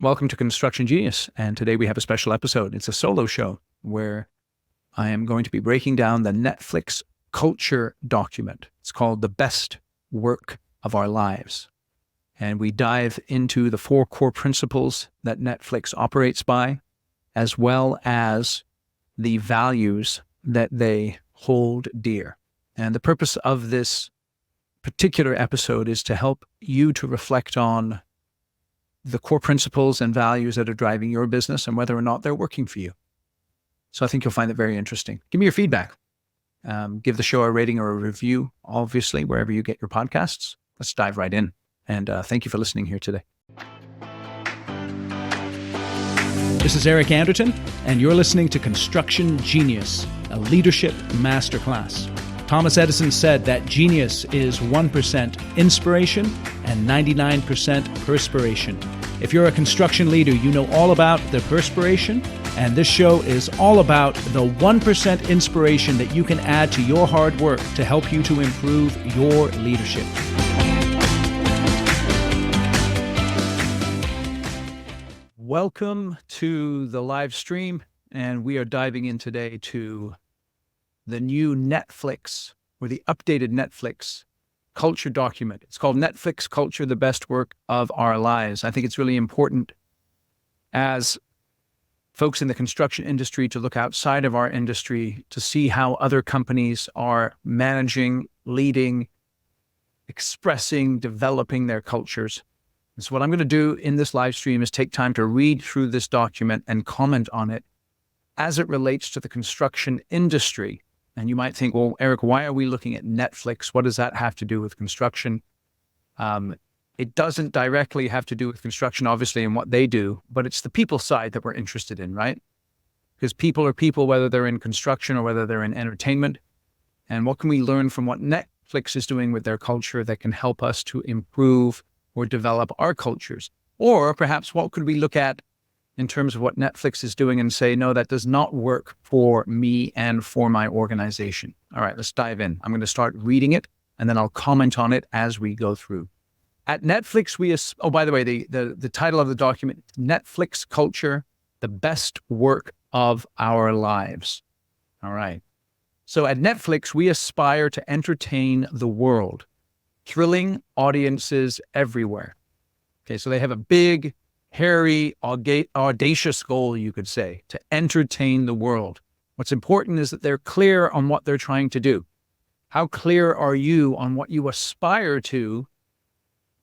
Welcome to Construction Genius, and today we have a special episode. It's a solo show where I am going to be breaking down the Netflix culture document. It's called The Best Work of Our Lives. And we dive into the 4 core principles that Netflix operates by, as well as the values that they hold dear. And the purpose of this particular episode is to help you to reflect on the core principles and values that are driving your business and whether or not they're working for you. So I think you'll find it very interesting. Give me your feedback. Give the show a rating or a review, obviously, wherever you get your podcasts. Let's dive right in. And thank you for listening here today. This is Eric Anderton, and you're listening to Construction Genius, a leadership masterclass. Thomas Edison said that genius is 1% inspiration and 99% perspiration. If you're a construction leader, you know all about the perspiration, and this show is all about the 1% inspiration that you can add to your hard work to help you to improve your leadership. Welcome to the live stream, and we are diving in today to the new Netflix, or the updated Netflix culture document. It's called Netflix Culture, the Best Work of Our Lives. I think it's really important as folks in the construction industry to look outside of our industry to see how other companies are managing, leading, expressing, developing their cultures. And so what I'm going to do in this live stream is take time to read through this document and comment on it as it relates to the construction industry. And you might think, well, Eric, why are we looking at Netflix? What does that have to do with construction? It doesn't directly have to do with construction, obviously, and what they do, but it's the people side that we're interested in, right? Because people are people, whether they're in construction or whether they're in entertainment. And what can we learn from what Netflix is doing with their culture that can help us to improve or develop our cultures? Or perhaps what could we look at in terms of what Netflix is doing and say, no, that does not work for me and for my organization. All right, let's dive in. I'm going to start reading it, and then I'll comment on it as we go through. At Netflix, by the way, the title of the document, Netflix Culture, the Best Work of Our Lives. All right. So at Netflix, we aspire to entertain the world, thrilling audiences everywhere. Okay, so they have a big, hairy, audacious goal, you could say, to entertain the world. What's important is that they're clear on what they're trying to do. How clear are you on what you aspire to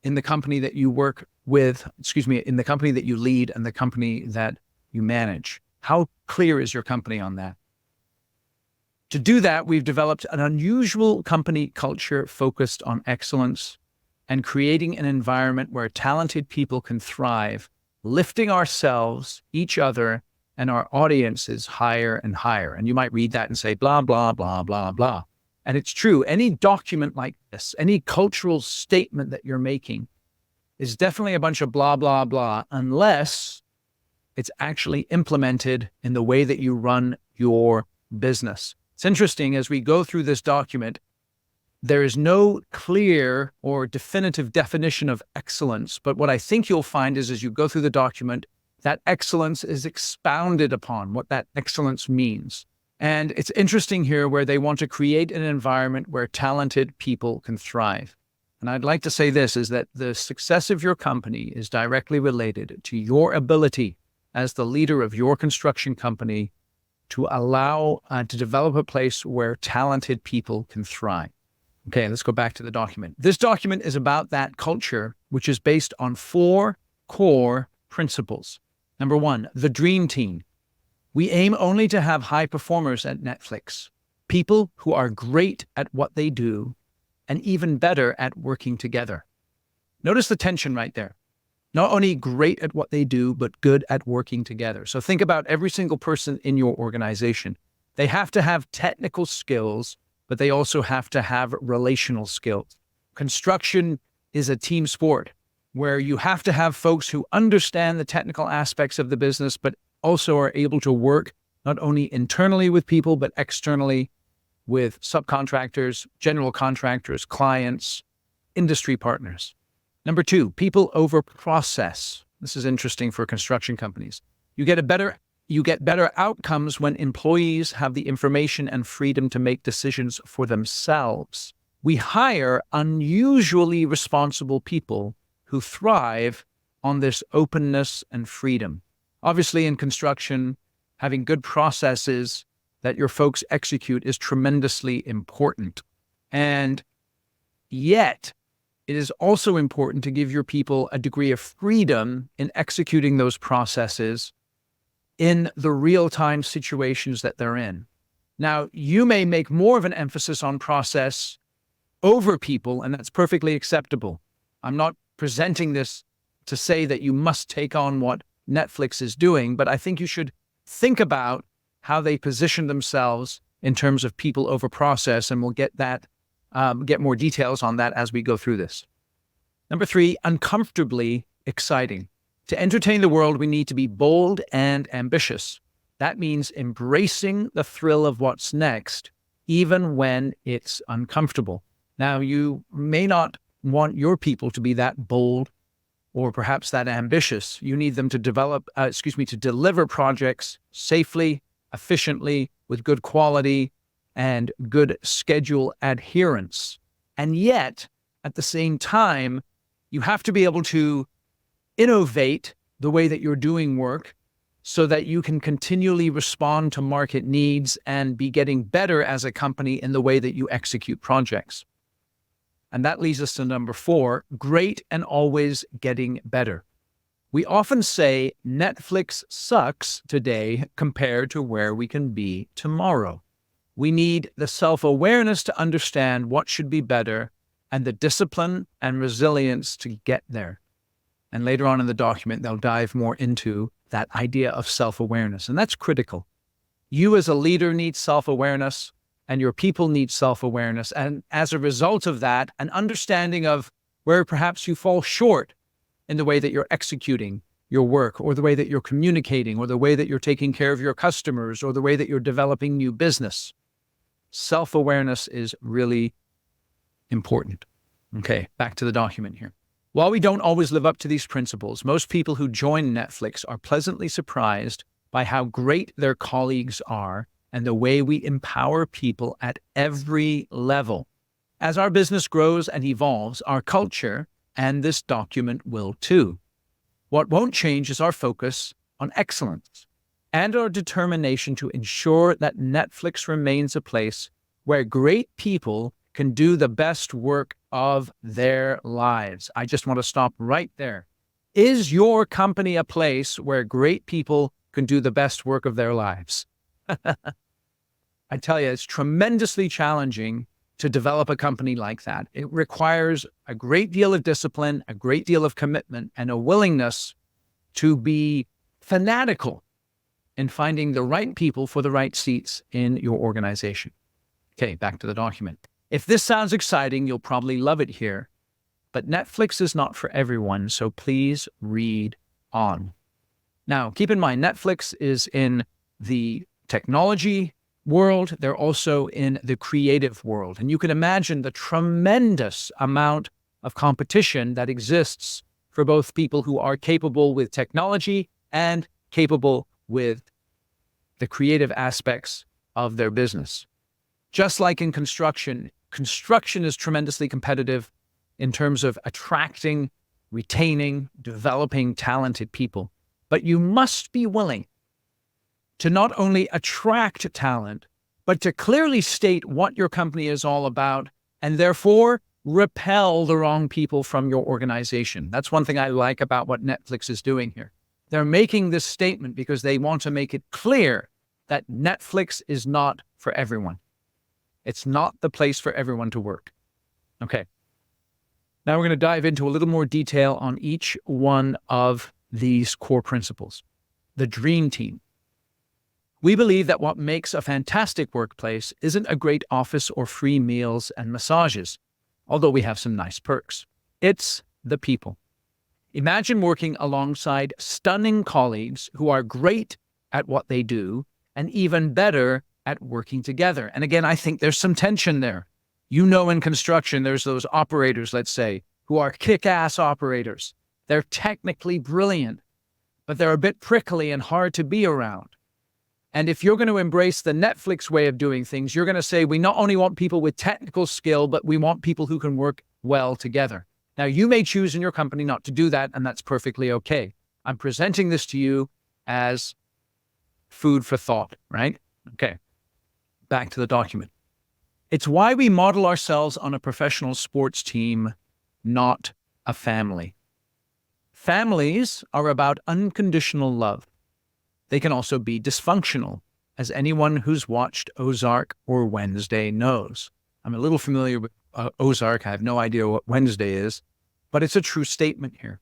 in the company that you work with, in the company that you lead and the company that you manage? How clear is your company on that? To do that, we've developed an unusual company culture focused on excellence and creating an environment where talented people can thrive, lifting ourselves, each other, and our audiences higher and higher. And you might read that and say, blah, blah, blah, blah, blah. And it's true. Any document like this, any cultural statement that you're making is definitely a bunch of blah, blah, blah, unless it's actually implemented in the way that you run your business. It's interesting, as we go through this document, there is no clear or definitive definition of excellence, but what I think you'll find is as you go through the document, that excellence is expounded upon, what that excellence means. And it's interesting here where they want to create an environment where talented people can thrive. And I'd like to say this, is that the success of your company is directly related to your ability as the leader of your construction company to allow, to develop a place where talented people can thrive. Okay, let's go back to the document. This document is about that culture, which is based on 4 core principles. Number 1, the dream team. We aim only to have high performers at Netflix, people who are great at what they do and even better at working together. Notice the tension right there. Not only great at what they do, but good at working together. So think about every single person in your organization. They have to have technical skills, but they also have to have relational skills. Construction is a team sport where you have to have folks who understand the technical aspects of the business, but also are able to work not only internally with people, but externally with subcontractors, general contractors, clients, industry partners. Number 2, people over process. This is interesting for construction companies. You get better outcomes when employees have the information and freedom to make decisions for themselves. We hire unusually responsible people who thrive on this openness and freedom. Obviously, in construction, having good processes that your folks execute is tremendously important. And yet, it is also important to give your people a degree of freedom in executing those processes in the real-time situations that they're in. Now, you may make more of an emphasis on process over people, and that's perfectly acceptable. I'm not presenting this to say that you must take on what Netflix is doing, but I think you should think about how they position themselves in terms of people over process, and we'll get more details on that as we go through this. Number 3, uncomfortably exciting. To entertain the world, we need to be bold and ambitious. That means embracing the thrill of what's next, even when it's uncomfortable. Now, you may not want your people to be that bold or perhaps that ambitious. You need them to deliver projects safely, efficiently, with good quality and good schedule adherence. And yet, at the same time, you have to be able to innovate the way that you're doing work so that you can continually respond to market needs and be getting better as a company in the way that you execute projects. And that leads us to number 4, great and always getting better. We often say Netflix sucks today compared to where we can be tomorrow. We need the self-awareness to understand what should be better and the discipline and resilience to get there. And later on in the document, they'll dive more into that idea of self-awareness. And that's critical. You as a leader need self-awareness, and your people need self-awareness. And as a result of that, an understanding of where perhaps you fall short in the way that you're executing your work, or the way that you're communicating, or the way that you're taking care of your customers, or the way that you're developing new business. Self-awareness is really important. Okay, back to the document here. While we don't always live up to these principles, most people who join Netflix are pleasantly surprised by how great their colleagues are and the way we empower people at every level. As our business grows and evolves, our culture and this document will too. What won't change is our focus on excellence and our determination to ensure that Netflix remains a place where great people can do the best work of their lives. I just want to stop right there. Is your company a place where great people can do the best work of their lives? I tell you, it's tremendously challenging to develop a company like that. It requires a great deal of discipline, a great deal of commitment, and a willingness to be fanatical in finding the right people for the right seats in your organization. Okay, back to the document. If this sounds exciting, you'll probably love it here, but Netflix is not for everyone, so please read on. Now, keep in mind, Netflix is in the technology world. They're also in the creative world. And you can imagine the tremendous amount of competition that exists for both people who are capable with technology and capable with the creative aspects of their business. Just like in construction is tremendously competitive in terms of attracting, retaining, developing talented people. But you must be willing to not only attract talent, but to clearly state what your company is all about, and therefore repel the wrong people from your organization. That's one thing I like about what Netflix is doing here. They're making this statement because they want to make it clear that Netflix is not for everyone. It's not the place for everyone to work. Okay. Now we're going to dive into a little more detail on each one of these core principles. The dream team. We believe that what makes a fantastic workplace isn't a great office or free meals and massages, although we have some nice perks. It's the people. Imagine working alongside stunning colleagues who are great at what they do and even better at working together. And again, I think there's some tension there. You know, in construction, there's those operators, let's say, who are kick-ass operators. They're technically brilliant, but they're a bit prickly and hard to be around. And if you're going to embrace the Netflix way of doing things, you're going to say, we not only want people with technical skill, but we want people who can work well together. Now, you may choose in your company not to do that, and that's perfectly okay. I'm presenting this to you as food for thought, right? Okay, back to the document. It's why we model ourselves on a professional sports team, not a family. Families are about unconditional love. They can also be dysfunctional, as anyone who's watched Ozark or Wednesday knows. I'm a little familiar with Ozark. I have no idea what Wednesday is, but it's a true statement here.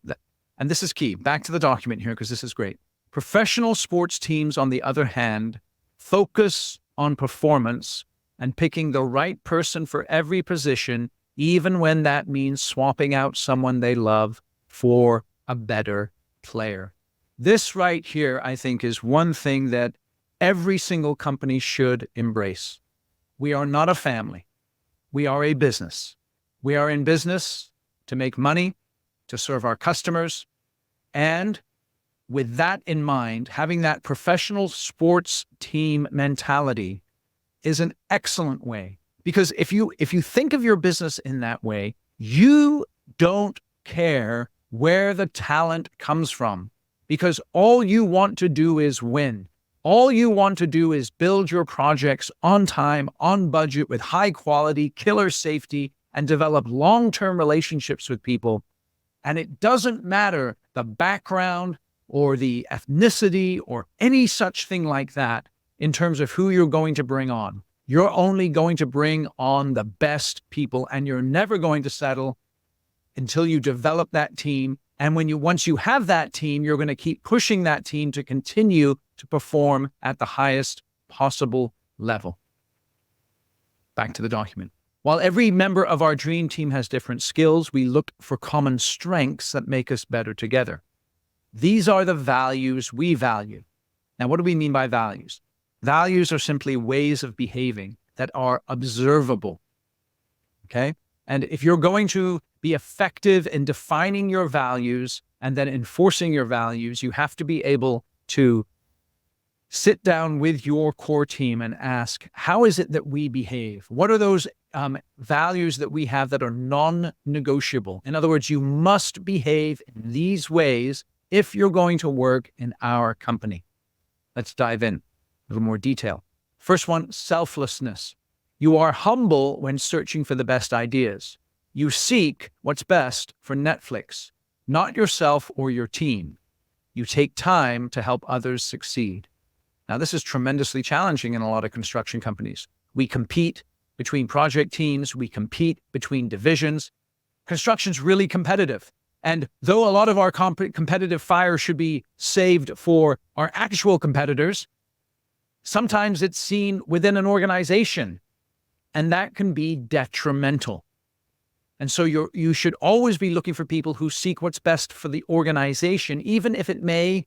And this is key. Back to the document here, because this is great. Professional sports teams, on the other hand, focus on performance and picking the right person for every position, even when that means swapping out someone they love for a better player. This right here, I think, is one thing that every single company should embrace. We are not a family. We are a business. We are in business to make money, to serve our customers. And with that in mind, having that professional sports team mentality is an excellent way. Because if you think of your business in that way, you don't care where the talent comes from. Because all you want to do is win. All you want to do is build your projects on time, on budget, with high quality, killer safety, and develop long-term relationships with people. And it doesn't matter the background or the ethnicity or any such thing like that in terms of who you're going to bring on. You're only going to bring on the best people, and you're never going to settle until you develop that team. And once you have that team, you're going to keep pushing that team to continue to perform at the highest possible level. Back to the document. While every member of our dream team has different skills, we look for common strengths that make us better together. These are the values we value. Now, what do we mean by values? Values are simply ways of behaving that are observable. Okay? And if you're going to be effective in defining your values and then enforcing your values, you have to be able to sit down with your core team and ask, how is it that we behave? What are those values that we have that are non-negotiable? In other words, you must behave in these ways if you're going to work in our company. Let's dive in a little more detail. First one, selflessness. You are humble when searching for the best ideas. You seek what's best for Netflix, not yourself or your team. You take time to help others succeed. Now, this is tremendously challenging in a lot of construction companies. We compete between project teams. We compete between divisions. Construction's really competitive. And though a lot of our competitive fire should be saved for our actual competitors, sometimes it's seen within an organization, and that can be detrimental. And so you should always be looking for people who seek what's best for the organization, even if it may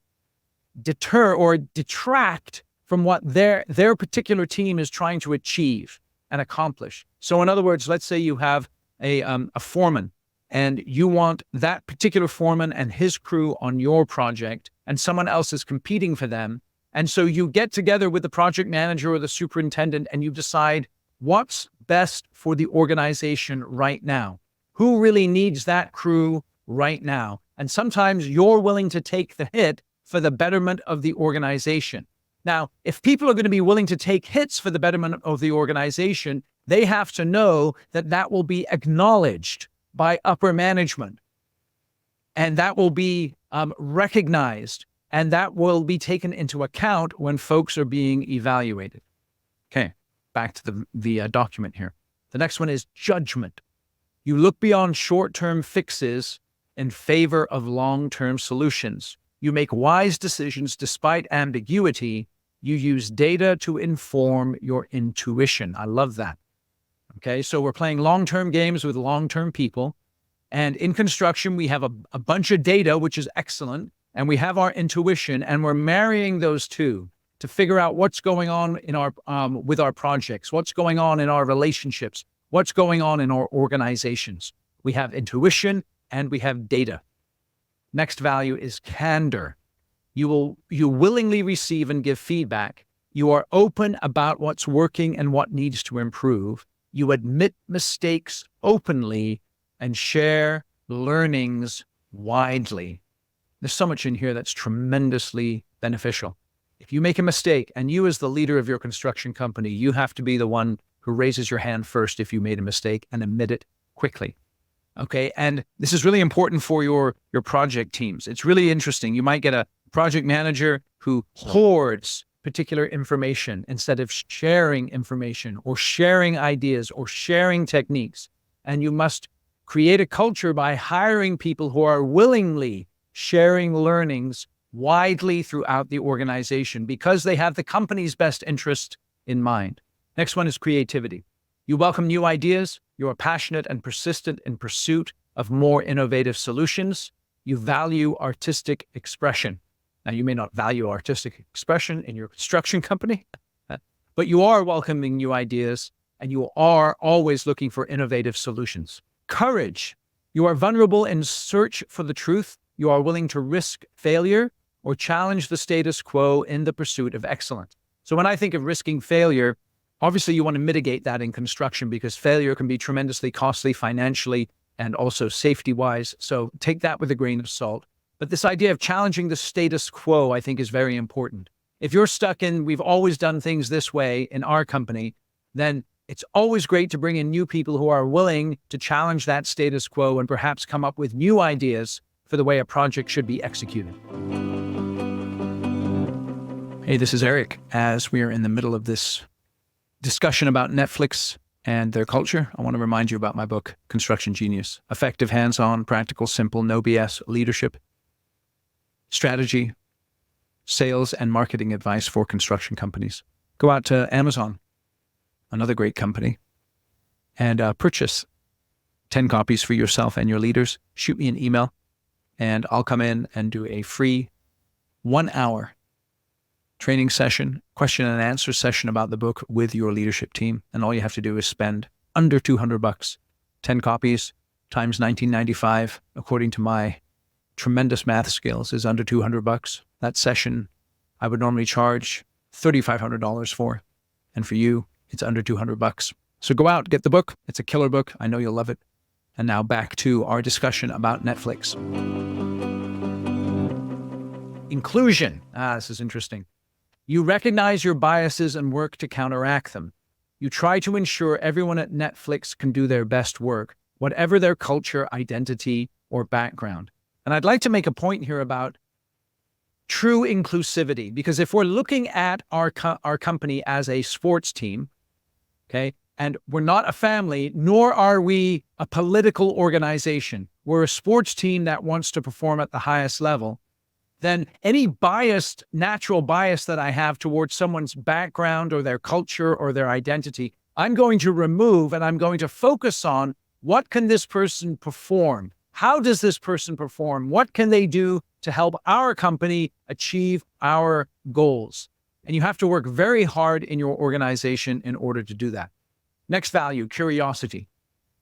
deter or detract from what their particular team is trying to achieve and accomplish. So in other words, let's say you have a foreman, and you want that particular foreman and his crew on your project, and someone else is competing for them. And so you get together with the project manager or the superintendent, and you decide what's best for the organization right now. Who really needs that crew right now? And sometimes you're willing to take the hit for the betterment of the organization. Now, if people are going to be willing to take hits for the betterment of the organization, they have to know that that will be acknowledged by upper management. And that will be recognized, and that will be taken into account when folks are being evaluated. Okay, back to the document here. The next one is judgment. You look beyond short-term fixes in favor of long-term solutions. You make wise decisions despite ambiguity. You use data to inform your intuition. I love that. Okay, so we're playing long-term games with long-term people. And in construction, we have a bunch of data, which is excellent. And we have our intuition, and we're marrying those two to figure out what's going on in our with our projects, what's going on in our relationships, what's going on in our organizations. We have intuition and we have data. Next value is candor. You willingly receive and give feedback. You are open about what's working and what needs to improve. You admit mistakes openly and share learnings widely. There's so much in here that's tremendously beneficial. If you make a mistake, and you as the leader of your construction company, you have to be the one who raises your hand first if you made a mistake and admit it quickly. Okay, and this is really important for your project teams. It's really interesting. You might get a project manager who hoards particular information instead of sharing information or sharing ideas or sharing techniques. And you must create a culture by hiring people who are willingly sharing learnings widely throughout the organization because they have the company's best interest in mind. Next one is creativity. You welcome new ideas. You are passionate and persistent in pursuit of more innovative solutions. You value artistic expression. Now, you may not value artistic expression in your construction company, but you are welcoming new ideas and you are always looking for innovative solutions. Courage. You are vulnerable in search for the truth. You are willing to risk failure or challenge the status quo in the pursuit of excellence. So when I think of risking failure, obviously you want to mitigate that in construction because failure can be tremendously costly financially and also safety-wise. So take that with a grain of salt. But this idea of challenging the status quo, I think, is very important. If you're stuck in, we've always done things this way in our company, then it's always great to bring in new people who are willing to challenge that status quo and perhaps come up with new ideas for the way a project should be executed. Hey, this is Eric. As we are in the middle of this discussion about Netflix and their culture, I want to remind you about my book, Construction Genius. Effective, hands-on, practical, simple, no BS leadership, strategy, sales, and marketing advice for construction companies. Go out to Amazon, another great company, and purchase 10 copies for yourself and your leaders. Shoot me an email, and I'll come in and do a free 1-hour training session, question and answer session about the book with your leadership team. And all you have to do is spend under $200. 10 copies times $19.95, according to my tremendous math skills, is under $200. That session I would normally charge $3,500 for. And for you, it's under $200. So go out, get the book. It's a killer book. I know you'll love it. And now back to our discussion about Netflix. Inclusion. This is interesting. You recognize your biases and work to counteract them. You try to ensure everyone at Netflix can do their best work, whatever their culture, identity, or background. And I'd like to make a point here about true inclusivity, because if we're looking at our company as a sports team, okay, and we're not a family, nor are we a political organization, we're a sports team that wants to perform at the highest level, then any biased, natural bias that I have towards someone's background or their culture or their identity, I'm going to remove and I'm going to focus on what can this person perform? How does this person perform? What can they do to help our company achieve our goals? And you have to work very hard in your organization in order to do that. Next value, curiosity.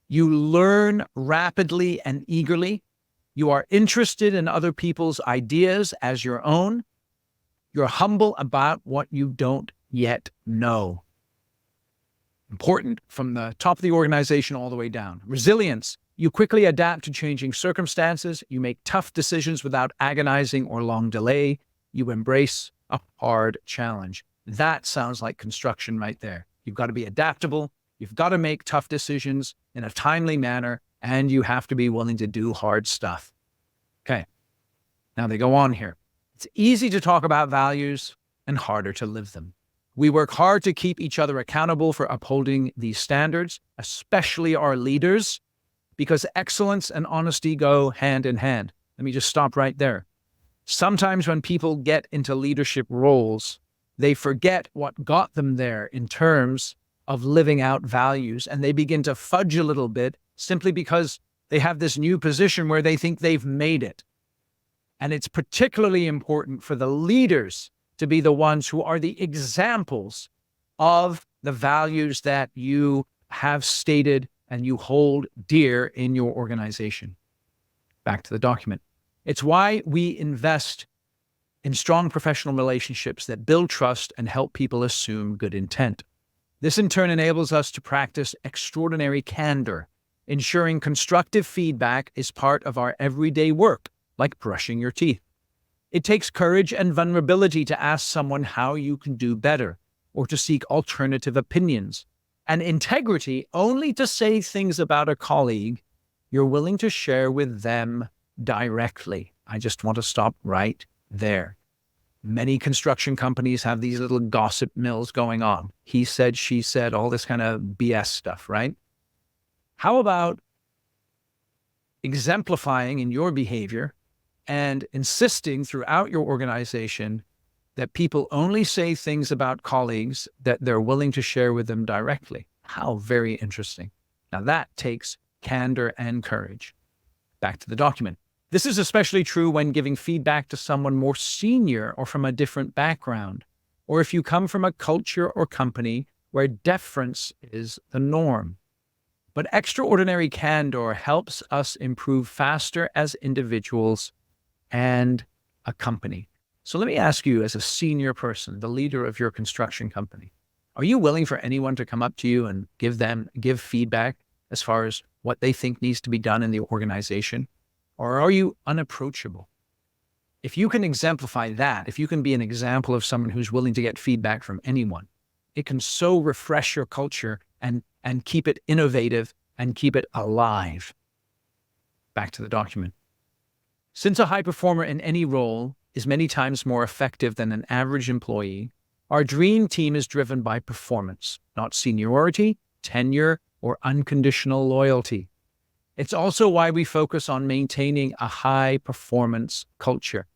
You learn rapidly and eagerly. You are interested in other people's ideas as your own. You're humble about what you don't yet know. Important from the top of the organization all the way down. Resilience. You quickly adapt to changing circumstances. You make tough decisions without agonizing or long delay. You embrace a hard challenge. That sounds like construction right there. You've got to be adaptable. You've got to make tough decisions in a timely manner, and you have to be willing to do hard stuff. Okay. Now they go on here. It's easy to talk about values and harder to live them. We work hard to keep each other accountable for upholding these standards, especially our leaders, because excellence and honesty go hand in hand. Let me just stop right there. Sometimes when people get into leadership roles, they forget what got them there in terms of living out values, and they begin to fudge a little bit simply because they have this new position where they think they've made it. And it's particularly important for the leaders to be the ones who are the examples of the values that you have stated and you hold dear in your organization. Back to the document. It's why we invest in strong professional relationships that build trust and help people assume good intent. This in turn enables us to practice extraordinary candor, ensuring constructive feedback is part of our everyday work, like brushing your teeth. It takes courage and vulnerability to ask someone how you can do better, or to seek alternative opinions, and integrity only to say things about a colleague you're willing to share with them directly. I just want to stop right there. Many construction companies have these little gossip mills going on. He said, she said, all this kind of BS stuff, right? How about exemplifying in your behavior and insisting throughout your organization that people only say things about colleagues that they're willing to share with them directly? How very interesting. Now that takes candor and courage. Back to the document. This is especially true when giving feedback to someone more senior or from a different background, or if you come from a culture or company where deference is the norm. But extraordinary candor helps us improve faster as individuals and a company. So let me ask you, as a senior person, the leader of your construction company, are you willing for anyone to come up to you and give feedback as far as what they think needs to be done in the organization? Or are you unapproachable? If you can exemplify that, if you can be an example of someone who's willing to get feedback from anyone, it can so refresh your culture and keep it innovative and keep it alive. Back to the document. Since a high performer in any role is many times more effective than an average employee, our dream team is driven by performance, not seniority, tenure, or unconditional loyalty. It's also why we focus on maintaining a high-performance culture.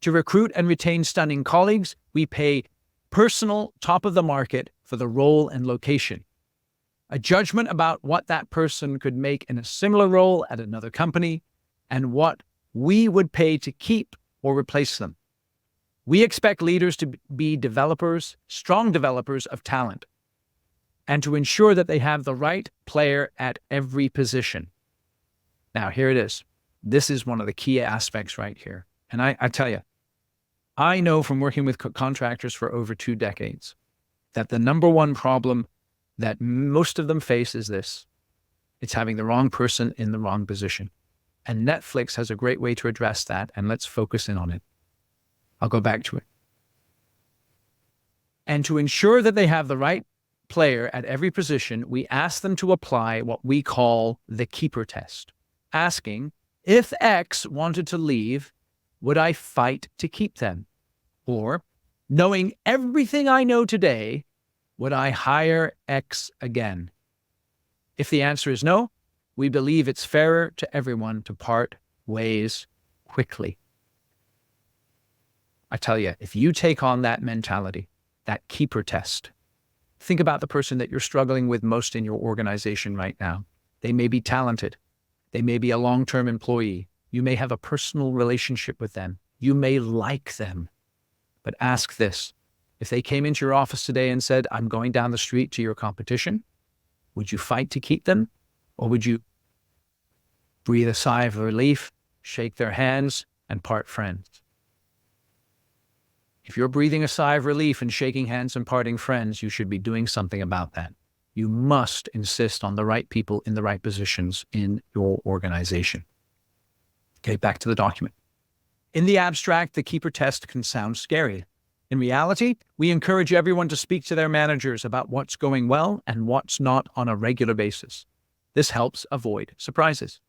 To recruit and retain stunning colleagues, we pay personal top of the market for the role and location. A judgment about what that person could make in a similar role at another company, and what we would pay to keep or replace them. We expect leaders to be developers, strong developers of talent, and to ensure that they have the right player at every position. Now, here it is. This is one of the key aspects right here. And I tell you, I know from working with contractors for over 2 decades that the number one problem that most of them face is this. It's having the wrong person in the wrong position. And Netflix has a great way to address that, and let's focus in on it. I'll go back to it. And to ensure that they have the right player at every position, we ask them to apply what we call the keeper test, asking, if X wanted to leave, would I fight to keep them? Or, knowing everything I know today, would I hire X again? If the answer is no, we believe it's fairer to everyone to part ways quickly. I tell you, if you take on that mentality, that keeper test, think about the person that you're struggling with most in your organization right now. They may be talented. They may be a long-term employee. You may have a personal relationship with them. You may like them. But ask this. If they came into your office today and said, I'm going down the street to your competition, would you fight to keep them? Or would you breathe a sigh of relief, shake their hands, and part friends? If you're breathing a sigh of relief and shaking hands and parting friends, you should be doing something about that. You must insist on the right people in the right positions in your organization. Okay, back to the document. In the abstract, the keeper test can sound scary. In reality, we encourage everyone to speak to their managers about what's going well and what's not on a regular basis. This helps avoid surprises.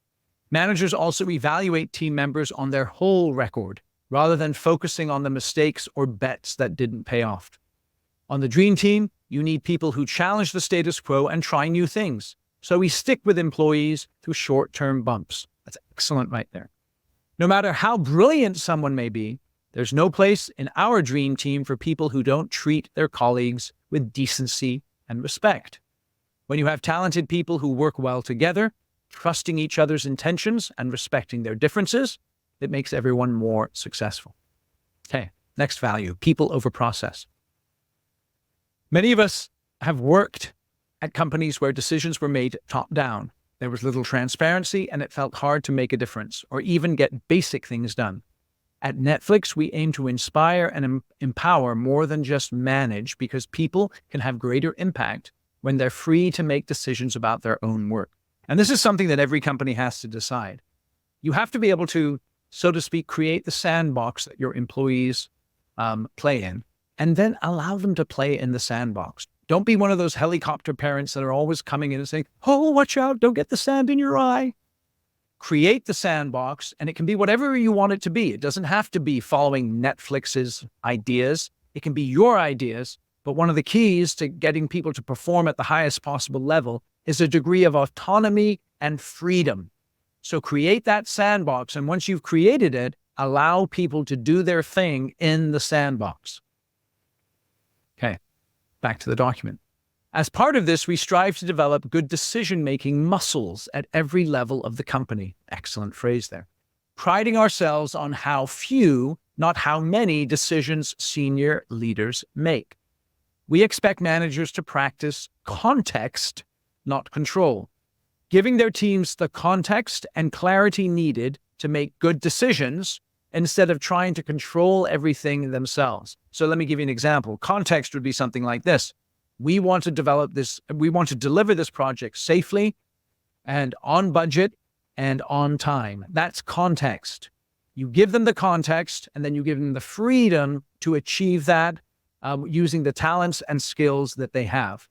Managers also evaluate team members on their whole record, rather than focusing on the mistakes or bets that didn't pay off. On the dream team, you need people who challenge the status quo and try new things. So we stick with employees through short-term bumps. That's excellent right there. No matter how brilliant someone may be, there's no place in our dream team for people who don't treat their colleagues with decency and respect. When you have talented people who work well together, trusting each other's intentions and respecting their differences, it makes everyone more successful. Okay, next value, people over process. Many of us have worked at companies where decisions were made top down, There was little transparency, and it felt hard to make a difference or even get basic things done. At Netflix, we aim to inspire and empower more than just manage, because people can have greater impact when they're free to make decisions about their own work. And this is something that every company has to decide. You have to be able to, so to speak, create the sandbox that your employees play in, and then allow them to play in the sandbox. Don't be one of those helicopter parents that are always coming in and saying, "Oh, watch out, don't get the sand in your eye." Create the sandbox, and it can be whatever you want it to be. It doesn't have to be following Netflix's ideas. It can be your ideas. But one of the keys to getting people to perform at the highest possible level is a degree of autonomy and freedom. So create that sandbox, and once you've created it, allow people to do their thing in the sandbox. Okay, back to the document. As part of this, we strive to develop good decision-making muscles at every level of the company. Excellent phrase there. Priding ourselves on how few, not how many, decisions senior leaders make. We expect managers to practice context, not control, giving their teams the context and clarity needed to make good decisions instead of trying to control everything themselves. So let me give you an example. Context would be something like this. We want to deliver this project safely and on budget and on time. That's context. You give them the context, and then you give them the freedom to achieve that using the talents and skills that they have.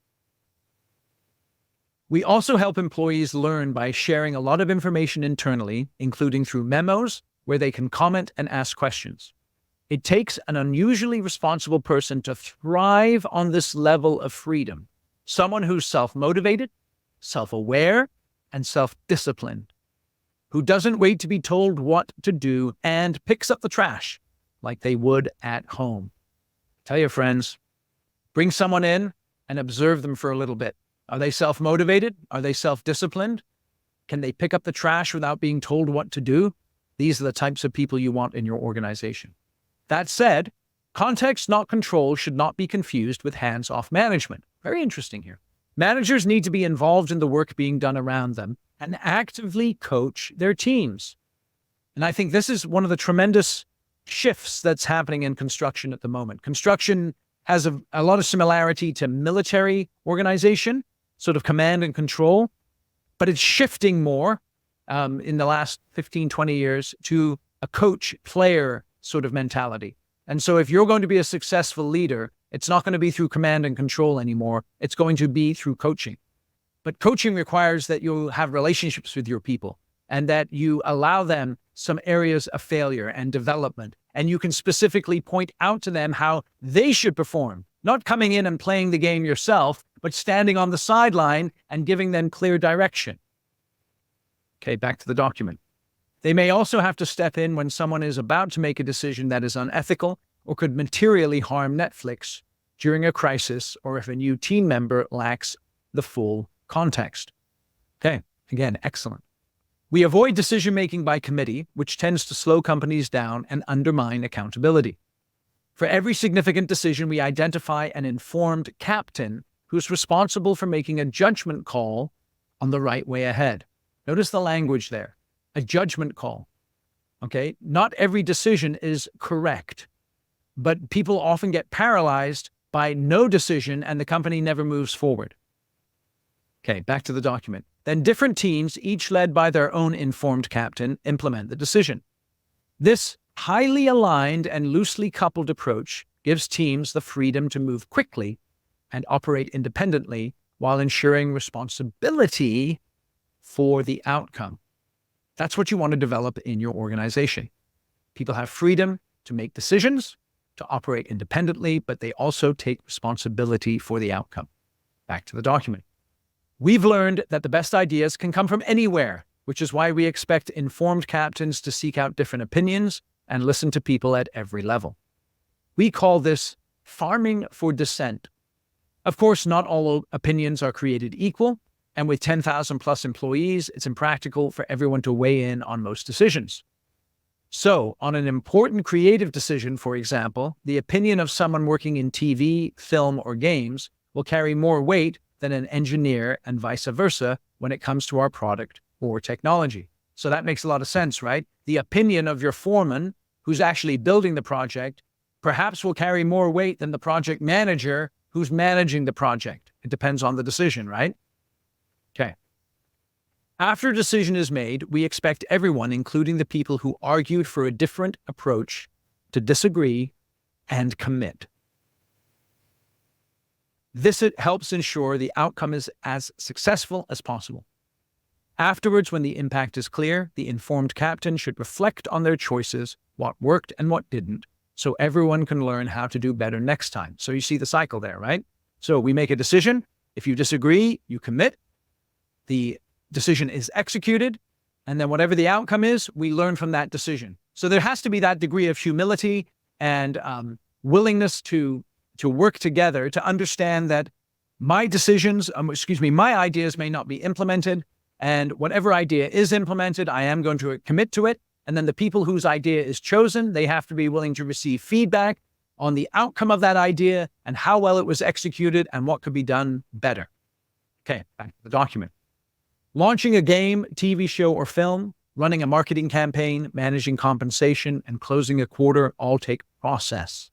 We also help employees learn by sharing a lot of information internally, including through memos where they can comment and ask questions. It takes an unusually responsible person to thrive on this level of freedom. Someone who's self-motivated, self-aware, and self-disciplined, who doesn't wait to be told what to do and picks up the trash like they would at home. Tell your friends, bring someone in and observe them for a little bit. Are they self-motivated? Are they self-disciplined? Can they pick up the trash without being told what to do? These are the types of people you want in your organization. That said, context, not control, should not be confused with hands-off management. Very interesting here. Managers need to be involved in the work being done around them and actively coach their teams. And I think this is one of the tremendous shifts that's happening in construction at the moment. Construction has a lot of similarity to military organization, sort of command and control, but it's shifting more in the last 15, 20 years to a coach-player sort of mentality. And so if you're going to be a successful leader, it's not going to be through command and control anymore. It's going to be through coaching. But coaching requires that you have relationships with your people and that you allow them some areas of failure and development. And you can specifically point out to them how they should perform, not coming in and playing the game yourself, but standing on the sideline and giving them clear direction. Okay, back to the document. They may also have to step in when someone is about to make a decision that is unethical or could materially harm Netflix during a crisis, or if a new team member lacks the full context. Okay, again, excellent. We avoid decision-making by committee, which tends to slow companies down and undermine accountability. For every significant decision, we identify an informed captain who's responsible for making a judgment call on the right way ahead. Notice the language there. A judgment call. Okay, not every decision is correct, but people often get paralyzed by no decision and the company never moves forward. Okay, back to the document. Then different teams, each led by their own informed captain, implement the decision. This highly aligned and loosely coupled approach gives teams the freedom to move quickly and operate independently while ensuring responsibility for the outcome. That's what you want to develop in your organization. People have freedom to make decisions, to operate independently, but they also take responsibility for the outcome. Back to the document. We've learned that the best ideas can come from anywhere, which is why we expect informed captains to seek out different opinions and listen to people at every level. We call this farming for dissent. Of course, not all opinions are created equal, and with 10,000 plus employees, it's impractical for everyone to weigh in on most decisions. So, on an important creative decision, for example, the opinion of someone working in TV, film, or games will carry more weight than an engineer and vice versa when it comes to our product or technology. So that makes a lot of sense, right? The opinion of your foreman who's actually building the project perhaps will carry more weight than the project manager who's managing the project. It depends on the decision, right? Okay. After a decision is made, we expect everyone, including the people who argued for a different approach, to disagree and commit. This helps ensure the outcome is as successful as possible. Afterwards, when the impact is clear, the informed captain should reflect on their choices, what worked and what didn't, so everyone can learn how to do better next time. So you see the cycle there, right? So we make a decision. If you disagree, you commit. The decision is executed. And then whatever the outcome is, we learn from that decision. So there has to be that degree of humility and willingness to work together to understand that my decisions, my ideas may not be implemented. And whatever idea is implemented, I am going to commit to it. And then the people whose idea is chosen, they have to be willing to receive feedback on the outcome of that idea and how well it was executed and what could be done better. Okay, back to the document. Launching a game, TV show, or film, running a marketing campaign, managing compensation, and closing a quarter all take process.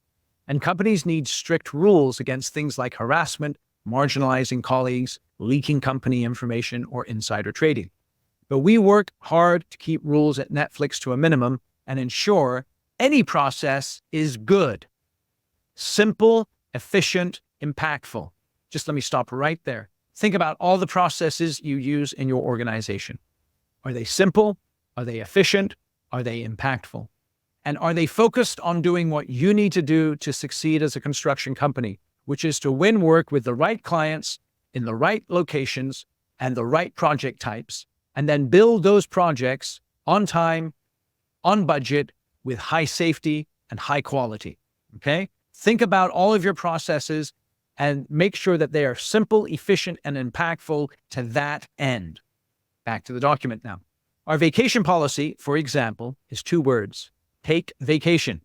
And companies need strict rules against things like harassment, marginalizing colleagues, leaking company information, or insider trading. But we work hard to keep rules at Netflix to a minimum and ensure any process is good, simple, efficient, impactful. Just let me stop right there. Think about all the processes you use in your organization. Are they simple? Are they efficient? Are they impactful? And are they focused on doing what you need to do to succeed as a construction company, which is to win work with the right clients in the right locations and the right project types, and then build those projects on time, on budget, with high safety and high quality, okay? Think about all of your processes and make sure that they are simple, efficient, and impactful to that end. Back to the document now. Our vacation policy, for example, is 2 words: take vacation.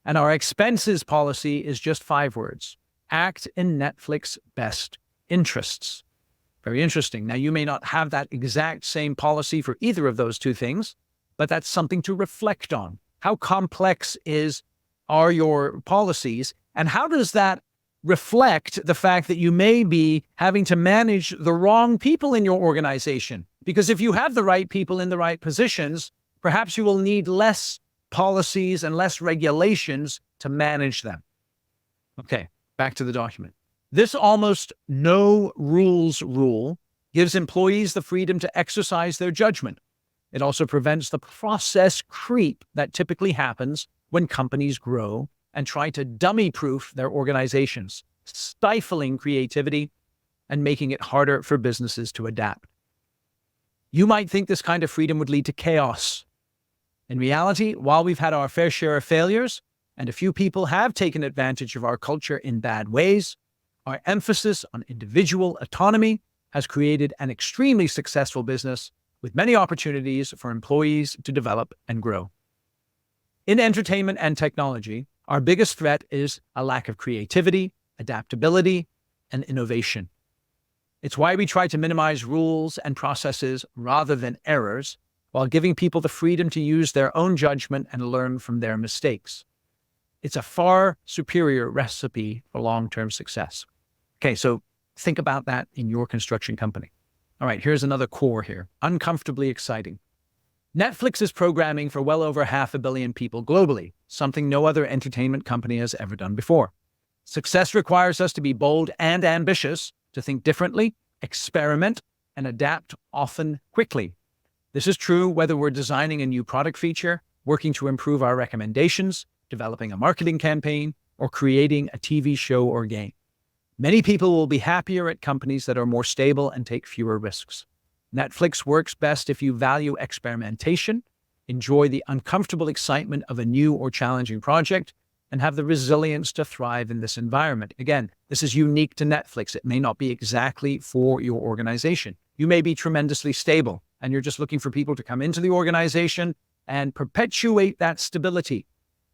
And our expenses policy is just 5 words: act in Netflix best interests. Very interesting. Now, you may not have that exact same policy for either of those 2 things, but that's something to reflect on. How complex are your policies, and how does that reflect the fact that you may be having to manage the wrong people in your organization? Because if you have the right people in the right positions, perhaps you will need less policies and less regulations to manage them. Okay, back to the document. This almost no rules rule gives employees the freedom to exercise their judgment. It also prevents the process creep that typically happens when companies grow and try to dummy-proof their organizations, stifling creativity and making it harder for businesses to adapt. You might think this kind of freedom would lead to chaos. In reality, while we've had our fair share of failures, and a few people have taken advantage of our culture in bad ways, our emphasis on individual autonomy has created an extremely successful business with many opportunities for employees to develop and grow. In entertainment and technology, our biggest threat is a lack of creativity, adaptability, and innovation. It's why we try to minimize rules and processes rather than errors, while giving people the freedom to use their own judgment and learn from their mistakes. It's a far superior recipe for long-term success. Okay, so think about that in your construction company. All right, here's another core here. Uncomfortably exciting. Netflix is programming for well over 500 million people globally, something no other entertainment company has ever done before. Success requires us to be bold and ambitious, to think differently, experiment, and adapt often quickly. This is true whether we're designing a new product feature, working to improve our recommendations, developing a marketing campaign, or creating a TV show or game. Many people will be happier at companies that are more stable and take fewer risks. Netflix works best if you value experimentation, enjoy the uncomfortable excitement of a new or challenging project, and have the resilience to thrive in this environment. Again, this is unique to Netflix. It may not be exactly for your organization. You may be tremendously stable, and you're just looking for people to come into the organization and perpetuate that stability.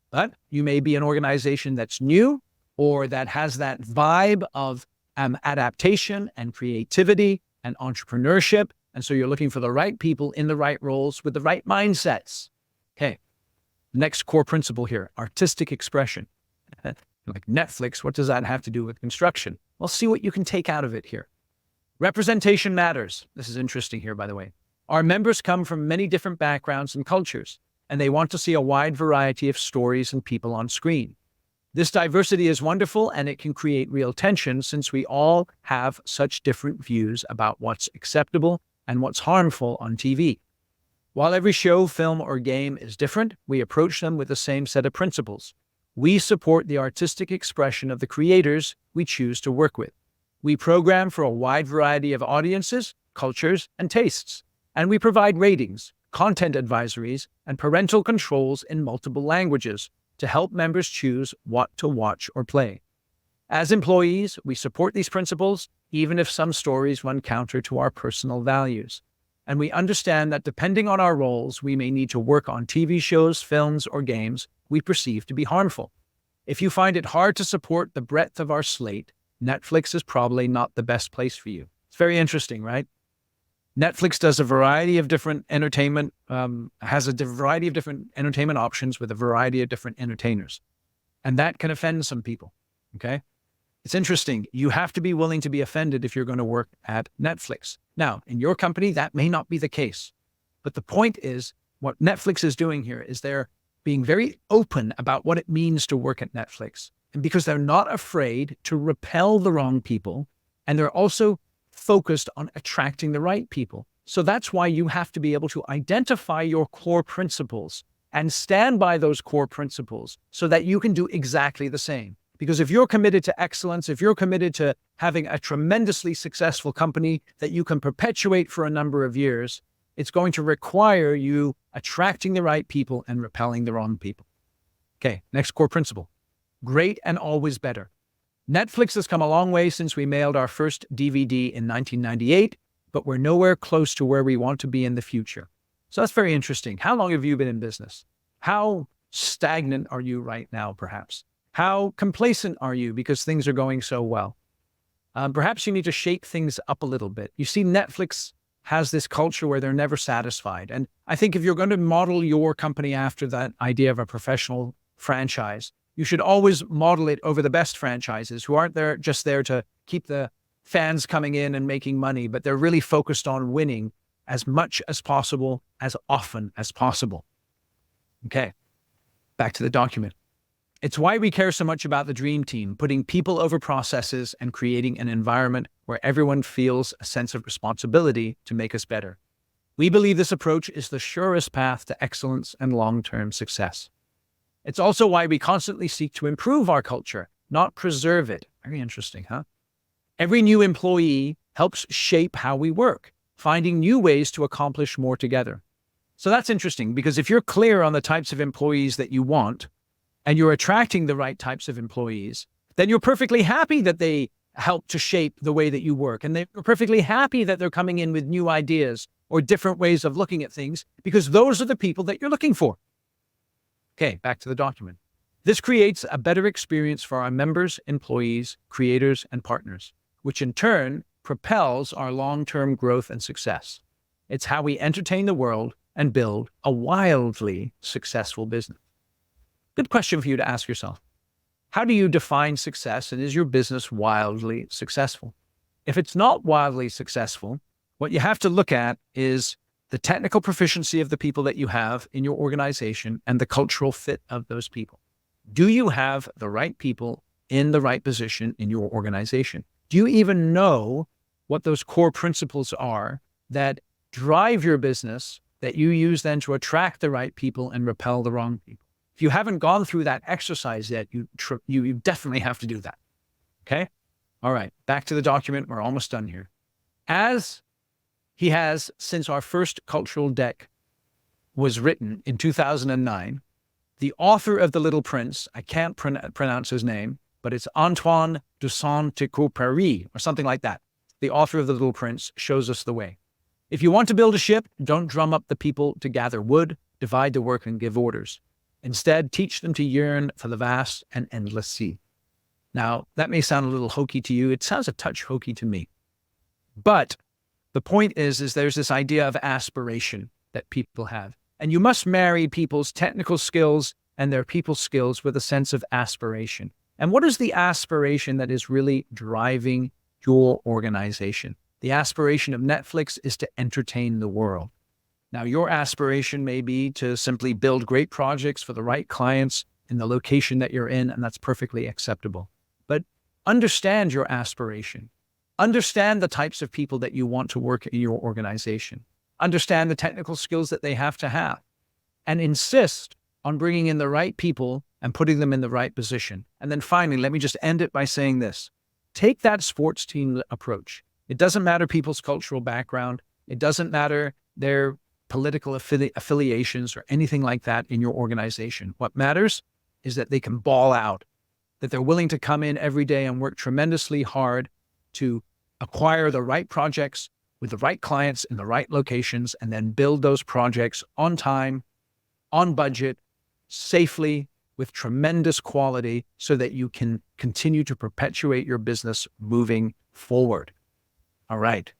But you may be an organization that's new, or that has that vibe of adaptation and creativity and entrepreneurship. And so you're looking for the right people in the right roles with the right mindsets. Okay. Next core principle here, artistic expression. Like Netflix, what does that have to do with construction? Well, see what you can take out of it here. Representation matters. This is interesting here, by the way. Our members come from many different backgrounds and cultures, and they want to see a wide variety of stories and people on screen. This diversity is wonderful, and it can create real tension since we all have such different views about what's acceptable and what's harmful on TV. While every show, film, or game is different, we approach them with the same set of principles. We support the artistic expression of the creators we choose to work with. We program for a wide variety of audiences, cultures, and tastes, and we provide ratings, content advisories, and parental controls in multiple languages to help members choose what to watch or play. As employees, we support these principles, even if some stories run counter to our personal values. And we understand that depending on our roles, we may need to work on TV shows, films, or games we perceive to be harmful. If you find it hard to support the breadth of our slate, Netflix is probably not the best place for you. It's very interesting, right? Netflix does a variety of different entertainment, has a variety of different entertainment options with a variety of different entertainers. And that can offend some people, okay? It's interesting. You have to be willing to be offended if you're going to work at Netflix. Now, in your company, that may not be the case. But the point is, what Netflix is doing here is they're being very open about what it means to work at Netflix. And because they're not afraid to repel the wrong people, and they're also focused on attracting the right people. So that's why you have to be able to identify your core principles and stand by those core principles so that you can do exactly the same. Because if you're committed to excellence, if you're committed to having a tremendously successful company that you can perpetuate for a number of years, it's going to require you attracting the right people and repelling the wrong people. Okay, next core principle. Great and always better. Netflix has come a long way since we mailed our first DVD in 1998, but we're nowhere close to where we want to be in the future. So that's very interesting. How long have you been in business? How stagnant are you right now, perhaps? How complacent are you because things are going so well? Perhaps you need to shake things up a little bit. You see, Netflix has this culture where they're never satisfied. And I think if you're going to model your company after that idea of a professional franchise, you should always model it over the best franchises who aren't there just there to keep the fans coming in and making money, but they're really focused on winning as much as possible, as often as possible. Okay, back to the document. It's why we care so much about the dream team, putting people over processes and creating an environment where everyone feels a sense of responsibility to make us better. We believe this approach is the surest path to excellence and long-term success. It's also why we constantly seek to improve our culture, not preserve it. Very interesting, huh? Every new employee helps shape how we work, finding new ways to accomplish more together. So that's interesting because if you're clear on the types of employees that you want, and you're attracting the right types of employees, then you're perfectly happy that they help to shape the way that you work. And you're perfectly happy that they're coming in with new ideas or different ways of looking at things because those are the people that you're looking for. Okay, back to the document. This creates a better experience for our members, employees, creators, and partners, which in turn propels our long-term growth and success. It's how we entertain the world and build a wildly successful business. Good question for you to ask yourself. How do you define success, and is your business wildly successful? If it's not wildly successful, what you have to look at is the technical proficiency of the people that you have in your organization and the cultural fit of those people. Do you have the right people in the right position in your organization? Do you even know what those core principles are that drive your business that you use then to attract the right people and repel the wrong people? If you haven't gone through that exercise yet, you definitely have to do that. Okay? All right, back to the document. We're almost done here. As he has, since our first cultural deck was written in 2009, the author of The Little Prince, I can't pronounce his name, but it's Antoine de Saint-Exupéry or something like that. The author of The Little Prince shows us the way. If you want to build a ship, don't drum up the people to gather wood, divide the work, and give orders. Instead, teach them to yearn for the vast and endless sea. Now, that may sound a little hokey to you. It sounds a touch hokey to me. But the point is there's this idea of aspiration that people have. And you must marry people's technical skills and their people skills with a sense of aspiration. And what is the aspiration that is really driving your organization? The aspiration of Netflix is to entertain the world. Now, your aspiration may be to simply build great projects for the right clients in the location that you're in, and that's perfectly acceptable. But understand your aspiration. Understand the types of people that you want to work in your organization. Understand the technical skills that they have to have, and insist on bringing in the right people and putting them in the right position. And then finally, let me just end it by saying this. Take that sports team approach. It doesn't matter people's cultural background. It doesn't matter their political affiliations or anything like that in your organization. What matters is that they can ball out, that they're willing to come in every day and work tremendously hard to acquire the right projects with the right clients in the right locations, and then build those projects on time, on budget, safely, with tremendous quality, so that you can continue to perpetuate your business moving forward. All right.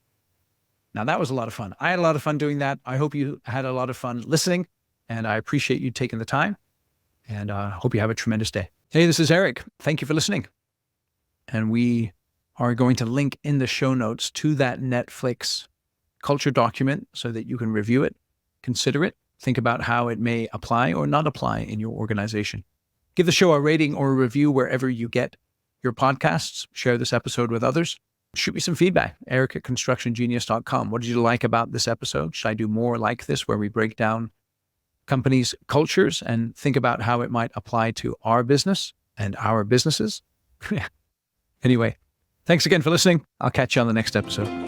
Now, that was a lot of fun. I had a lot of fun doing that. I hope you had a lot of fun listening, and I appreciate you taking the time, and I hope you have a tremendous day. Hey, this is Eric. Thank you for listening. And we are going to link in the show notes to that Netflix culture document so that you can review it, consider it, think about how it may apply or not apply in your organization. Give the show a rating or a review wherever you get your podcasts. Share this episode with others. Shoot me some feedback, eric@constructiongenius.com. What did you like about this episode? Should I do more like this, where we break down companies' cultures and think about how it might apply to our business and our businesses? Anyway, thanks again for listening. I'll catch you on the next episode.